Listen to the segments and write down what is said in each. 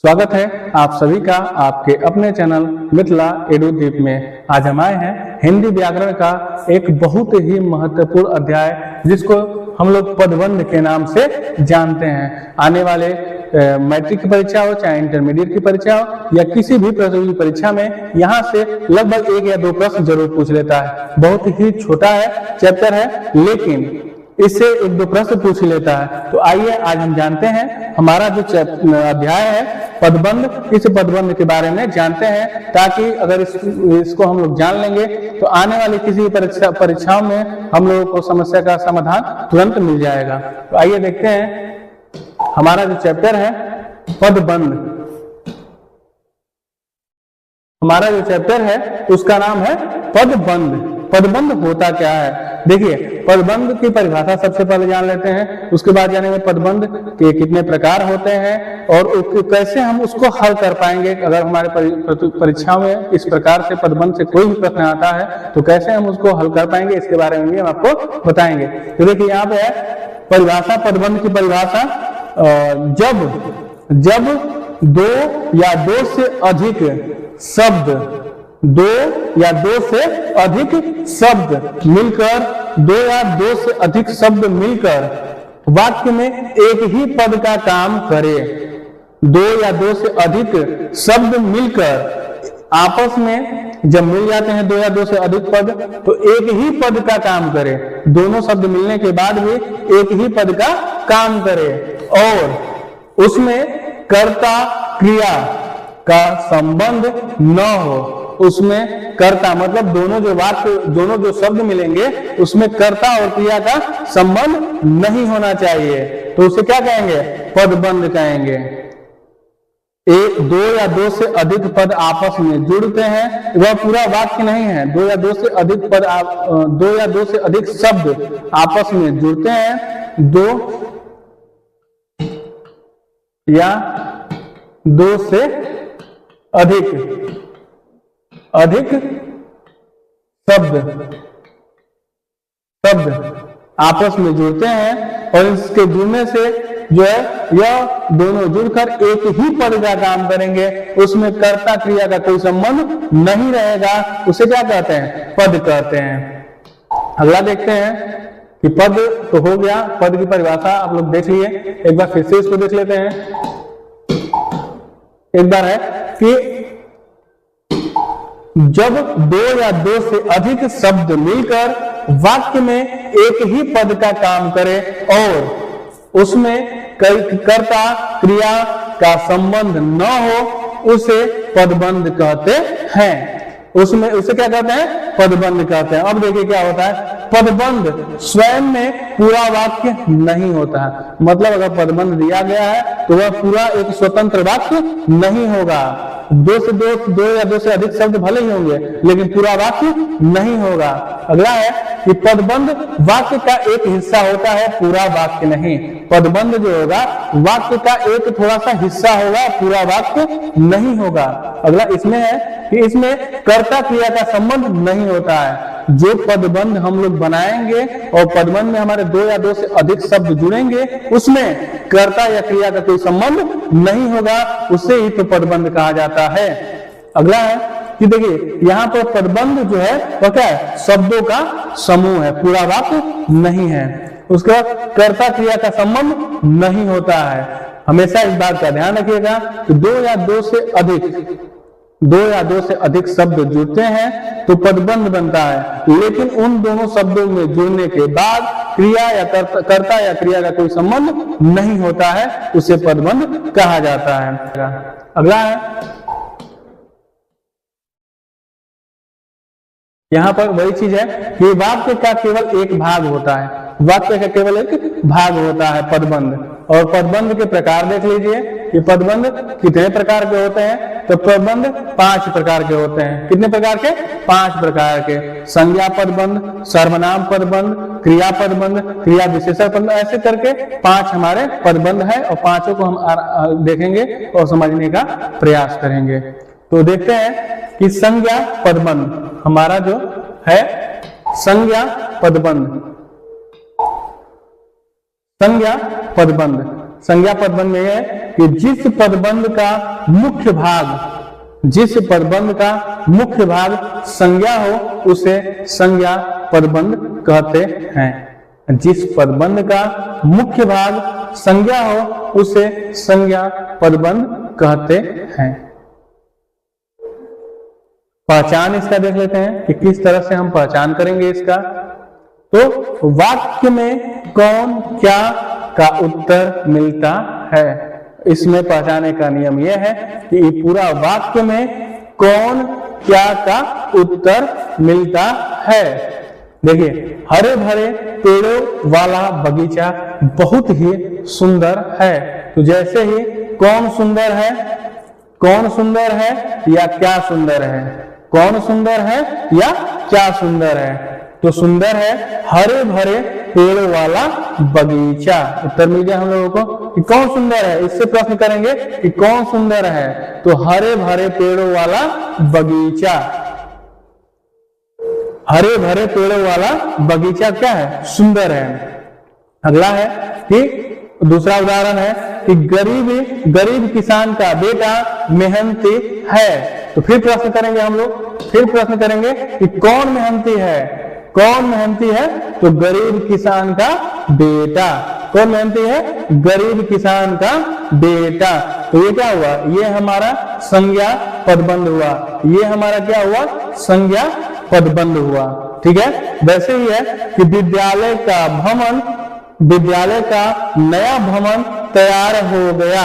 स्वागत है आप सभी का आपके अपने चैनल मिथिला एडुदीप में। आज हम आए हैं हिंदी व्याकरण का एक बहुत ही महत्वपूर्ण अध्याय जिसको हम लोग पदबंध के नाम से जानते हैं। आने वाले मैट्रिक की परीक्षा हो चाहे इंटरमीडिएट की परीक्षा हो या किसी भी प्रतियोगी परीक्षा में यहाँ से लगभग 1 या 2 प्रश्न जरूर पूछ लेता है। बहुत ही छोटा है, चैप्टर है, लेकिन इससे 1-2 प्रश्न पूछ लेता है। तो आइए आज हम जानते हैं हमारा जो अध्याय है पदबंध, इस पदबंध के बारे में जानते हैं, ताकि अगर इसको हम लोग जान लेंगे तो आने वाली किसी परीक्षाओं में हम लोगों को समस्या का समाधान तुरंत मिल जाएगा। तो आइए देखते हैं हमारा जो चैप्टर है पदबंध। हमारा जो चैप्टर है उसका नाम है पदबंध। पदबंध होता क्या है? देखिए, पदबंध की परिभाषा सबसे पहले जान लेते हैं, उसके बाद जानेंगे पदबंध के कितने प्रकार होते हैं और कैसे हम उसको हल कर पाएंगे। अगर हमारे परीक्षा में इस प्रकार से पदबंध से कोई भी प्रश्न आता है तो कैसे हम उसको हल कर पाएंगे, इसके बारे में भी हम आपको बताएंगे। तो देखिए यहाँ पे है परिभाषा, पदबंध की परिभाषा। जब 2 या 2 से अधिक शब्द 2 या 2 से अधिक शब्द मिलकर 2 या 2 से अधिक शब्द मिलकर वाक्य में एक ही पद का काम करे। 2 या 2 से अधिक शब्द मिलकर आपस में जब मिल जाते हैं 2 या 2 से अधिक पद तो एक ही पद का काम करे। दोनों शब्द मिलने के बाद भी एक ही पद का काम करे और उसमें कर्ता क्रिया का संबंध न हो। उसमें कर्ता मतलब दोनों जो शब्द मिलेंगे उसमें कर्ता और क्रिया का संबंध नहीं होना चाहिए, तो उसे क्या कहेंगे? पदबंध कहेंगे। 2 या 2 से अधिक पद आपस में जुड़ते हैं, वह पूरा वाक्य नहीं है। 2 या 2 से अधिक पद 2 या 2 से अधिक शब्द आपस में जुड़ते हैं। 2 या 2 से अधिक शब्द आपस में जुड़ते हैं और इसके जुड़ने से जो है यह दोनों जुड़कर एक ही पद का काम करेंगे। उसमें कर्ता क्रिया का कोई संबंध नहीं रहेगा, उसे क्या कहते हैं? पद कहते हैं। अगला देखते हैं कि पद तो हो गया, पद की परिभाषा आप लोग देख लिए, एक बार फिर से इसको देख लेते हैं। एक बार है कि जब 2 या 2 से अधिक शब्द मिलकर वाक्य में एक ही पद का काम करे और उसमें कर्ता क्रिया का संबंध न हो, उसे पदबंध कहते हैं। उसे क्या कहते हैं? पदबंध कहते हैं। अब देखिए क्या होता है, पदबंध स्वयं में पूरा वाक्य नहीं होता है। मतलब अगर पदबंध दिया गया है तो वह पूरा एक स्वतंत्र वाक्य नहीं होगा। 2 या 2 से अधिक शब्द भले ही होंगे लेकिन पूरा वाक्य नहीं होगा। अगला है कि पदबंध वाक्य का एक हिस्सा होता है, पूरा वाक्य नहीं। पदबंध जो होगा वाक्य का एक थोड़ा सा हिस्सा होगा, पूरा वाक्य नहीं होगा। अगला इसमें है कि इसमें कर्ता क्रिया का संबंध नहीं होता है। जो पदबंध हम लोग बनाएंगे और पदबंध में हमारे 2 या 2 से अधिक शब्द जुड़ेंगे उसमें कर्ता या क्रिया का कोई संबंध नहीं होगा, उससे ही तो पदबंध कहा जाता है। अगला है कि देखिए यहाँ पर पदबंध जो है वो क्या है? शब्दों का समूह है, पूरा वाक्य नहीं है। उसके बाद कर्ता क्रिया का संबंध नहीं होता है। हमेशा इस बात का ध्यान रखिएगा कि 2 या 2 से अधिक शब्द जुड़ते हैं तो पदबंध बनता है, लेकिन उन दोनों शब्दों में जुड़ने के बाद क्रिया या कर्ता या क्रिया का कोई संबंध नहीं होता है, उसे पदबंध कहा जाता है। अगला है यहाँ पर वही चीज है कि वाक्य का केवल एक भाग होता है। वाक्य का केवल एक भाग होता है पदबंध। और पदबंध के प्रकार देख लीजिए कि पदबंध कितने प्रकार के होते हैं। तो पदबंध 5 प्रकार के होते हैं। कितने प्रकार के? 5 प्रकार के। संज्ञा पदबंध, सर्वनाम पदबंध, क्रिया पदबंध, क्रिया विशेषण पदबंध, ऐसे करके 5 हमारे पदबंध है और 5 को हम देखेंगे और समझने का प्रयास करेंगे। तो देखते हैं कि संज्ञा पदबंध हमारा जो है संज्ञा पदबंध। संज्ञा पदबंध संज्ञा पदबंध में यह है कि जिस पदबंध का मुख्य भाग संज्ञा हो उसे संज्ञा पदबंध कहते हैं। जिस पदबंध का मुख्य भाग संज्ञा हो उसे संज्ञा पदबंध कहते हैं। पहचान इसका देख लेते हैं कि किस तरह से हम पहचान करेंगे इसका। तो वाक्य में कौन क्या का उत्तर मिलता है, इसमें पहचाने का नियम यह है कि पूरा वाक्य में कौन क्या का उत्तर मिलता है। देखिए, हरे भरे पेड़ों वाला बगीचा बहुत ही सुंदर है। तो जैसे ही कौन सुंदर है या क्या सुंदर है, कौन सुंदर है या क्या सुंदर है, तो सुंदर है हरे भरे पेड़ों वाला बगीचा। उत्तर मिल गया हम लोगों को कि कौन सुंदर है। इससे प्रश्न करेंगे कि कौन सुंदर है, तो हरे भरे पेड़ों वाला बगीचा। हरे भरे पेड़ों वाला बगीचा क्या है, सुंदर है। अगला है कि दूसरा उदाहरण है कि गरीब किसान का बेटा मेहनती है। तो फिर प्रश्न करेंगे हम लोग, कि कौन मेहनती है, तो गरीब किसान का बेटा। कौन मेहनती है, गरीब किसान का बेटा। तो ये क्या हुआ, ये हमारा संज्ञा पदबंध हुआ। ये हमारा क्या हुआ, संज्ञा पदबंध हुआ। ठीक है। वैसे ही है कि विद्यालय का नया भवन तैयार हो गया।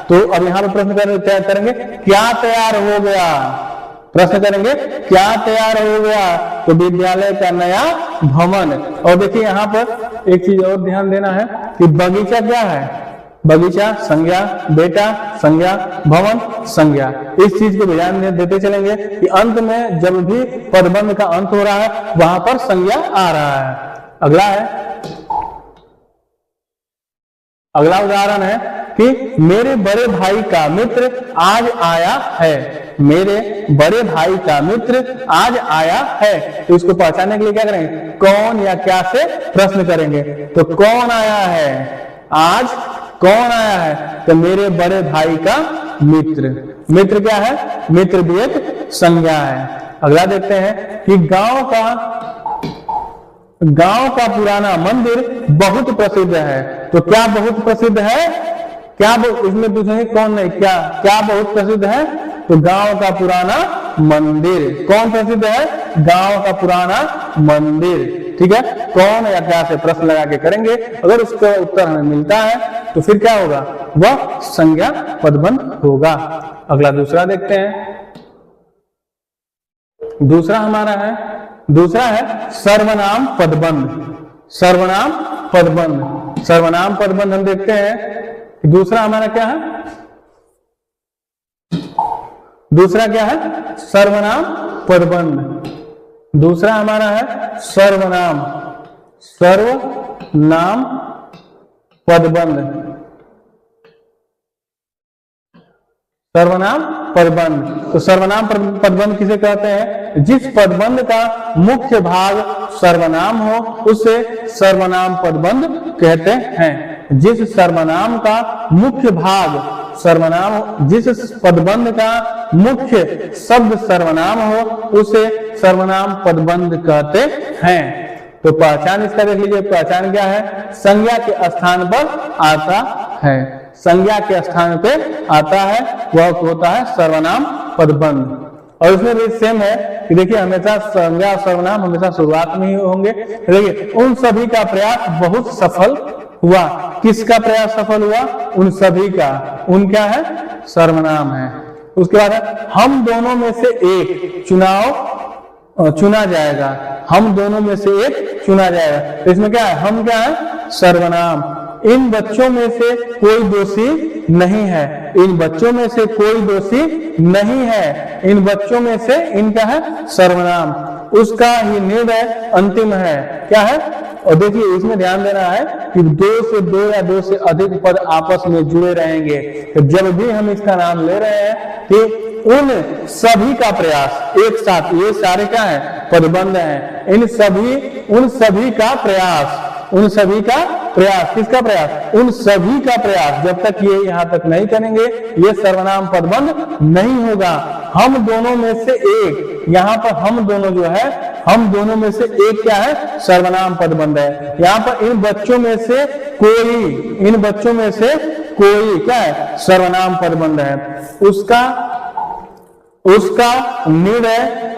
तो अब यहाँ पे प्रश्न करेंगे क्या तैयार हो गया, प्रश्न करेंगे क्या तैयार हो गया, तो विद्यालय का नया भवन। और देखिए यहाँ पर एक चीज और ध्यान देना है कि बगीचा क्या है, बगीचा संज्ञा, बेटा संज्ञा, भवन संज्ञा। इस चीज को ध्यान देते चलेंगे कि अंत में जब भी पदबंध का अंत हो रहा है वहां पर संज्ञा आ रहा है। अगला उदाहरण है कि मेरे बड़े भाई का मित्र आज आया है। मेरे बड़े भाई का मित्र आज आया है। तो इसको पहचानने के लिए क्या करेंगे, कौन या क्या से प्रश्न करेंगे। तो कौन आया है, आज कौन आया है, तो मेरे बड़े भाई का मित्र। मित्र क्या है, मित्र भी एक संज्ञा है। अगला देखते हैं कि गांव का पुराना मंदिर बहुत प्रसिद्ध है। तो क्या बहुत प्रसिद्ध है, क्या इसमें पूछेंगे कौन नहीं, क्या बहुत प्रसिद्ध है, तो गांव का पुराना मंदिर। कौन प्रसिद्ध है, गांव का पुराना मंदिर। ठीक है। कौन या क्या से प्रश्न लगा के करेंगे। अगर उसका उत्तर हमें मिलता है तो फिर क्या होगा, वह संज्ञा पदबंध होगा। अगला दूसरा देखते हैं। दूसरा है सर्वनाम पदबंध। सर्वनाम पदबंध हम देखते हैं। दूसरा हमारा क्या है, सर्वनाम पदबंध। दूसरा हमारा है सर्वनाम पदबंध। सर्वनाम पदबंध। तो सर्वनाम पदबंध किसे कहते हैं, जिस पदबंध का मुख्य भाग सर्वनाम हो उसे सर्वनाम पदबंध कहते हैं। जिस सर्वनाम का मुख्य भाग जिस पदबंध का मुख्य शब्द सर्वनाम हो उसे सर्वनाम पदबंध कहते हैं। तो पहचान इसका देख लीजिए। पहचान क्या है, संज्ञा के स्थान पर आता है। संज्ञा के स्थान पे आता है वह होता है सर्वनाम पदबंध। और इसमें भी सेम है कि देखिए हमेशा संज्ञा और सर्वनाम हमेशा शुरुआत में ही होंगे। देखिए उन सभी का प्रयास बहुत सफल हुआ। किसका प्रयास सफल हुआ, उन सभी का। उन क्या है, सर्वनाम है। उसके बाद हम दोनों में से एक चुना जाएगा। हम दोनों में से एक चुना जाएगा। तो इसमें क्या है, हम क्या है, सर्वनाम। इन बच्चों में से कोई दोषी नहीं है। इन बच्चों में से कोई दोषी नहीं है। इन बच्चों में से इनका है सर्वनाम। उसका ही निर्णय अंतिम है। क्या है, और देखिए इसमें ध्यान देना है कि दो या दो से अधिक पद आपस में जुड़े रहेंगे। तो जब भी हम इसका नाम ले रहे हैं कि उन सभी का प्रयास एक साथ, ये सारे क्या है, पदबंध हैं। उन सभी का प्रयास, किसका प्रयास, उन सभी का प्रयास। जब तक ये यहां तक नहीं करेंगे ये सर्वनाम पदबंध नहीं होगा। हम दोनों में से एक, यहाँ पर हम दोनों जो है, हम दोनों में से एक क्या है, सर्वनाम पदबंध है। यहाँ पर इन बच्चों में से कोई, इन बच्चों में से कोई क्या है, सर्वनाम पदबंध है। उसका निर्णय,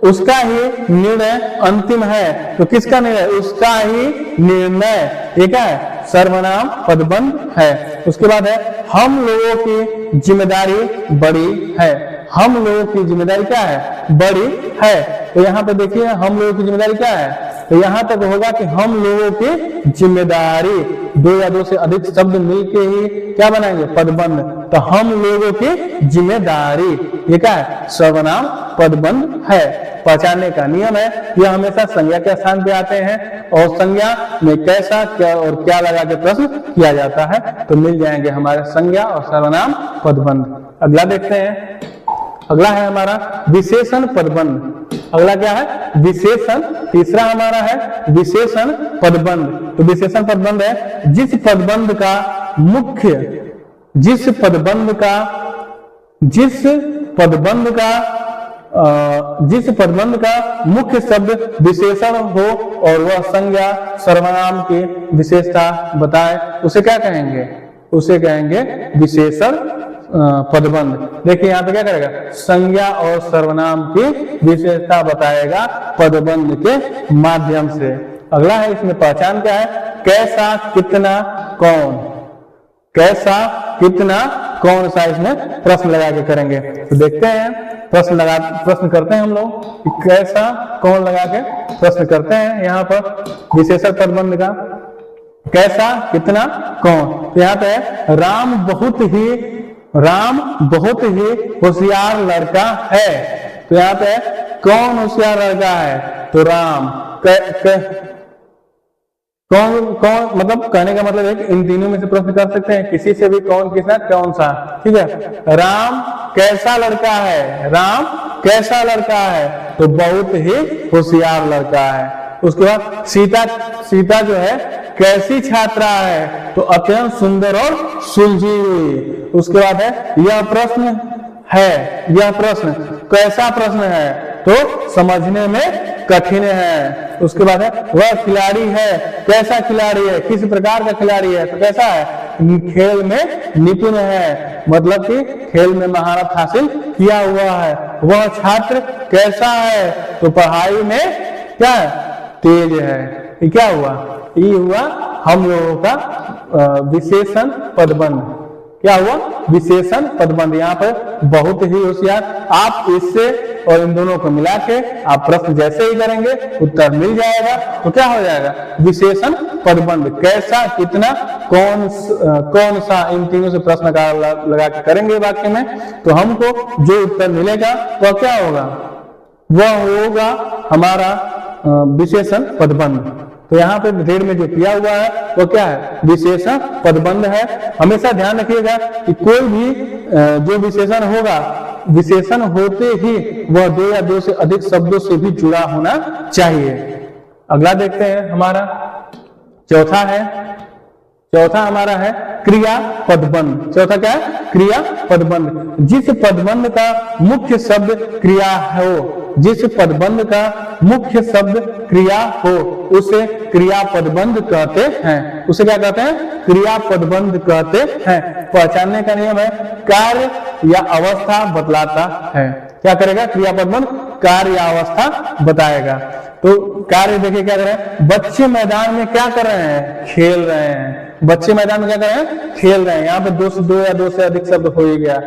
उसका ही निर्णय अंतिम है। तो किसका निर्णय, उसका ही निर्णय, ये क्या है, सर्वनाम पदबंध है। उसके बाद है हम लोगों की जिम्मेदारी बड़ी है। हम लोगों की जिम्मेदारी क्या है, बड़ी है। तो यहाँ पे देखिए हम लोगों की जिम्मेदारी क्या है, तो यहाँ तक होगा कि हम लोगों की जिम्मेदारी, दो या दो से अधिक शब्द मिलके ही क्या बनाएंगे, पदबंध। तो हम लोगों की जिम्मेदारी, ये क्या है, सर्वनाम पदबंध है। पहचानने का नियम है, यह हमेशा संज्ञा के स्थान पे आते हैं और संज्ञा में कैसा, क्या और क्या लगा के प्रश्न किया जाता है। तो मिल जाएंगे हमारे संज्ञा और सर्वनाम पदबंध। अगला देखते हैं, अगला है हमारा विशेषण पदबंध। अगला क्या है, विशेषण। तीसरा हमारा है विशेषण पदबंध। तो विशेषण पदबंध है जिस पदबंध का मुख्य शब्द विशेषण हो और वह संज्ञा सर्वनाम की विशेषता बताए, उसे क्या कहेंगे, उसे कहेंगे विशेषण पदबंध। देखिए यहाँ पे क्या करेगा, संज्ञा और सर्वनाम की विशेषता बताएगा पदबंध के माध्यम से। अगला है इसमें पहचान क्या है, कैसा, कितना, कौन। कैसा, कितना, कौन सा इसमें प्रश्न लगा के करेंगे। तो देखते हैं, प्रश्न करते हैं हम लोग कि कैसा, कौन लगा के प्रश्न करते हैं। यहाँ पर विशेषण पदबंध का कैसा, कितना, कौन। तो यहाँ पे राम बहुत ही होशियार लड़का है। तो यहाँ पे कौन होशियार लड़का है, तो राम। कौन मतलब कहने का मतलब है कि इन तीनों में से प्रश्न कर सकते हैं, किसी से भी कौन, किसना, कौन सा, ठीक है। राम कैसा लड़का है, राम कैसा लड़का है, तो बहुत ही होशियार लड़का है। उसके बाद सीता जो है कैसी छात्रा है, तो अत्यंत सुंदर और सुलझी हुई। उसके बाद है यह प्रश्न कैसा प्रश्न है, तो समझने में कठिन है। उसके बाद है वह खिलाड़ी है, कैसा खिलाड़ी है, किस प्रकार का खिलाड़ी है, तो कैसा है, खेल में निपुण है, मतलब कि खेल में महारत हासिल किया हुआ है। वह छात्र कैसा है, तो पढ़ाई में क्या है, तेज है। ये क्या हुआ, ये हुआ हम लोगों का विशेषण पदबंध। क्या हुआ, विशेषण पदबंध। यहाँ पर बहुत ही होशियार, आप इससे और इन दोनों को मिला के आप प्रश्न जैसे ही करेंगे उत्तर मिल जाएगा। तो क्या हो जाएगा, विशेषण पदबंध। कैसा, कितना, कौन सा, इन तीनों से प्रश्न लगा के करेंगे वाक्य में, तो हमको जो उत्तर मिलेगा वह क्या होगा, वह होगा हमारा विशेषण पदबंध। तो यहाँ पे ढेर में जो किया हुआ है वो क्या है, विशेषण पदबंध है। हमेशा ध्यान रखिएगा कि कोई भी जो विशेषण होगा, विशेषण होते ही वह दो या दो से अधिक शब्दों से भी जुड़ा होना चाहिए। अगला देखते हैं, हमारा चौथा हमारा है क्रिया पदबंध। चौथा क्या है, क्रिया पदबंध। जिस पदबंध का मुख्य शब्द क्रिया हो, जिस पदबंध का मुख्य शब्द क्रिया हो, उसे क्रिया पदबंध कहते हैं। उसे क्या कहते हैं, क्रिया पदबंध कहते हैं। पहचानने का नियम है, कार्य या अवस्था बतलाता है। क्या करेगा, क्रिया पदबंध कार्य या अवस्था बताएगा। तो कार्य देखिए क्या कर रहे हैं, बच्चे मैदान में क्या कर रहे हैं, खेल रहे हैं। बच्चे मैदान में क्या कर रहे हैं, खेल रहे हैं। यहाँ पे दो या दो से अधिक शब्द हो ही गया।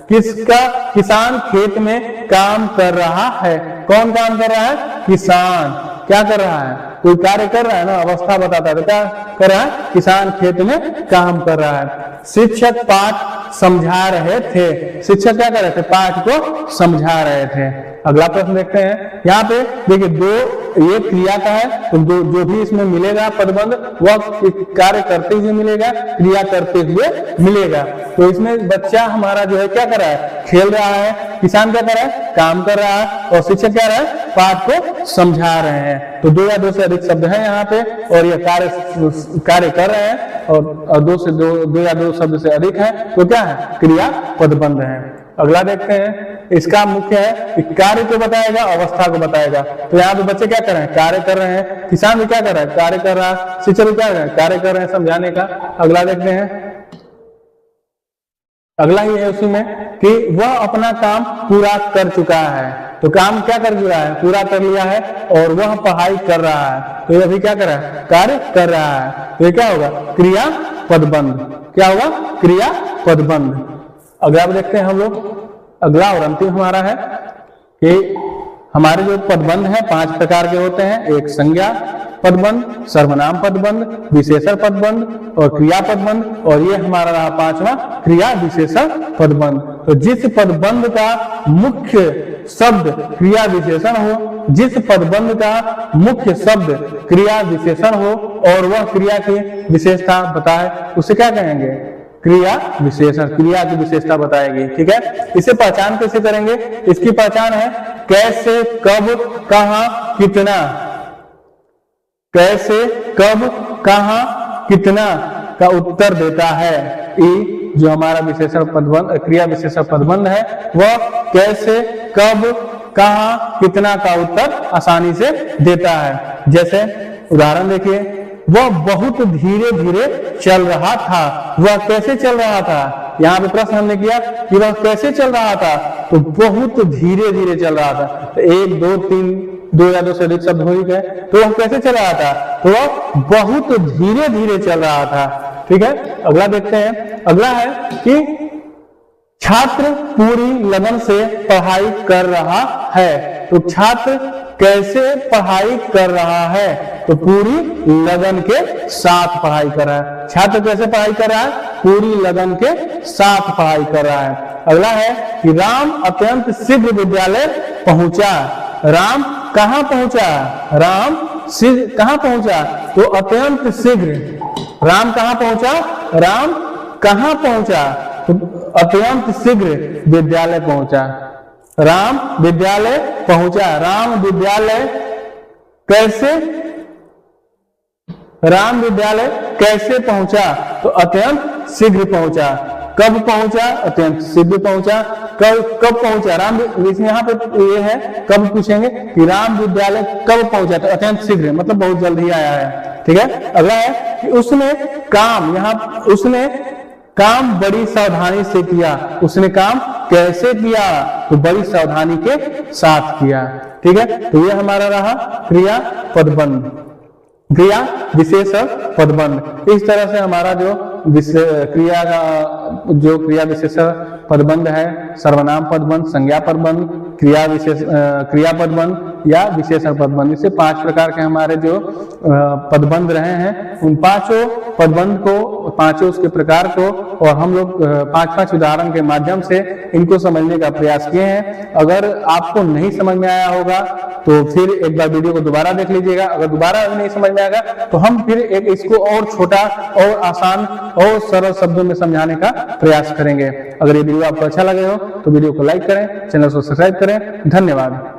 किसान खेत में काम कर रहा है। कौन काम कर रहा है, किसान। क्या कर रहा है, कोई कार्य कर रहा है ना, अवस्था बताता है। तो क्या कर रहा है, किसान खेत में काम कर रहा है। शिक्षक पाठ समझा रहे थे। शिक्षक क्या कर रहे थे, पाठ को समझा रहे थे। अगला प्रश्न देखते हैं। यहाँ पे देखिए दो, ये क्रिया का है, तो जो भी इसमें मिलेगा पदबंध वह कार्य करते हुए मिलेगा, क्रिया करते हुए मिलेगा। तो इसमें बच्चा हमारा जो है क्या कर रहा है, खेल रहा है। किसान क्या कर रहा है, काम कर रहा है। और शिक्षक क्या रहा है, पाठ को समझा रहे हैं। तो 2 या 2 से अधिक शब्द हैं यहाँ पे और ये कार्य कर रहे हैं और 2 या 2 शब्द से अधिक है तो क्या है, क्रिया पदबंध है। अगला देखते हैं, इसका मुख्य है कि कार्य को बताएगा, अवस्था को बताएगा। तो यहाँ पे बच्चे क्या कर रहे हैं, कार्य कर रहे हैं। किसान भी क्या कर रहा है, कार्य कर रहा है। शिक्षक भी क्या कर रहे हैं, कार्य कर रहे हैं, समझाने का। अगला देखते हैं, अगला ही है उसी में कि वह अपना काम पूरा कर चुका है। तो काम क्या कर चुका है, पूरा कर लिया है और वह पढ़ाई कर रहा है। तो ये अभी क्या कर रहा है, कार्य कर रहा है। तो ये क्या होगा, क्रिया पदबंध। क्या होगा, क्रिया पदबंध। अगला देखते हैं हम लोग, अगला और अंतिम हमारा है कि हमारे जो पदबंध है 5 प्रकार के होते हैं। एक संज्ञा पदबंध, सर्वनाम पदबंध, विशेषण पदबंध और क्रिया पदबंध। और ये हमारा रहा 5वां, क्रिया विशेषण पदबंध। तो जिस पदबंध का मुख्य शब्द क्रिया विशेषण हो, जिस पदबंध का मुख्य शब्द क्रिया विशेषण हो और वह क्रिया की विशेषता बताए, उसे क्या कहेंगे, क्रिया विशेषण। क्रिया की विशेषता बताएगी। ठीक है, इसे पहचान कैसे करेंगे, इसकी पहचान है कैसे, कब, कहां, कितना। कैसे, कब, कहां, कितना का उत्तर देता है। ई जो हमारा विशेषण पदबंध, क्रिया विशेषण पदबंध है, वह कैसे, कब, कहां, कितना का उत्तर आसानी से देता है। जैसे उदाहरण देखिए, वह बहुत धीरे धीरे चल रहा था। वह कैसे चल रहा था, यहाँ पे प्रश्न हमने किया कि वह कैसे चल रहा था, तो बहुत धीरे धीरे चल रहा था। तो 1, 2, 3, 2 या 2 से अधिक शब्द हो गए। तो वह कैसे चल रहा था, तो वह बहुत धीरे धीरे चल रहा था। ठीक है, अगला देखते हैं। अगला है कि छात्र पूरी लगन से पढ़ाई कर रहा है। तो छात्र कैसे पढ़ाई कर रहा है, तो पूरी लगन के साथ पढ़ाई कर रहा है। छात्र कैसे पढ़ाई कर रहा है, पूरी लगन के साथ पढ़ाई कर रहा है। अगला है कि राम अत्यंत शीघ्र विद्यालय पहुंचा। राम कहां पहुंचा, राम कहां पहुंचा, तो अत्यंत शीघ्र। राम कहां पहुंचा, राम कहां पहुंचा, तो अत्यंत शीघ्र विद्यालय पहुंचा। राम विद्यालय पहुंचा। राम विद्यालय कैसे, राम विद्यालय कैसे पहुंचा, तो अत्यंत शीघ्र पहुंचा। कब पहुंचा, अत्यंत शीघ्र पहुंचा। कब पहुंचा, राम, यहाँ पे ये है कब पूछेंगे कि राम विद्यालय कब पहुंचा, तो अत्यंत शीघ्र मतलब बहुत जल्द ही आया है। ठीक है, अगला है कि उसने काम, यहाँ उसने काम बड़ी सावधानी से किया। उसने काम कैसे किया, तो बड़ी सावधानी के साथ किया। ठीक है, तो ये हमारा रहा क्रिया पदबंध, क्रिया विशेषण पदबंध। इस तरह से हमारा जो क्रिया का जो क्रिया विशेषण पदबंध है, सर्वनाम पदबंध, संज्ञा पदबंध, क्रिया पदबंध या विशेषण पदबंध, इसे 5 प्रकार के हमारे जो पदबंध रहे हैं, उन 5 पदबंध को, 5 उसके प्रकार को, और हम लोग 5-5 उदाहरण के माध्यम से इनको समझने का प्रयास किए हैं। अगर आपको नहीं समझ में आया होगा तो फिर एक बार वीडियो को दोबारा देख लीजिएगा। अगर दोबारा नहीं समझ में आएगा तो हम फिर एक इसको और छोटा और आसान और सरल शब्दों में समझाने का प्रयास करेंगे। अगर ये वीडियो आपको अच्छा लगे हो तो वीडियो को लाइक करें, चैनल को सब्सक्राइब करें। धन्यवाद।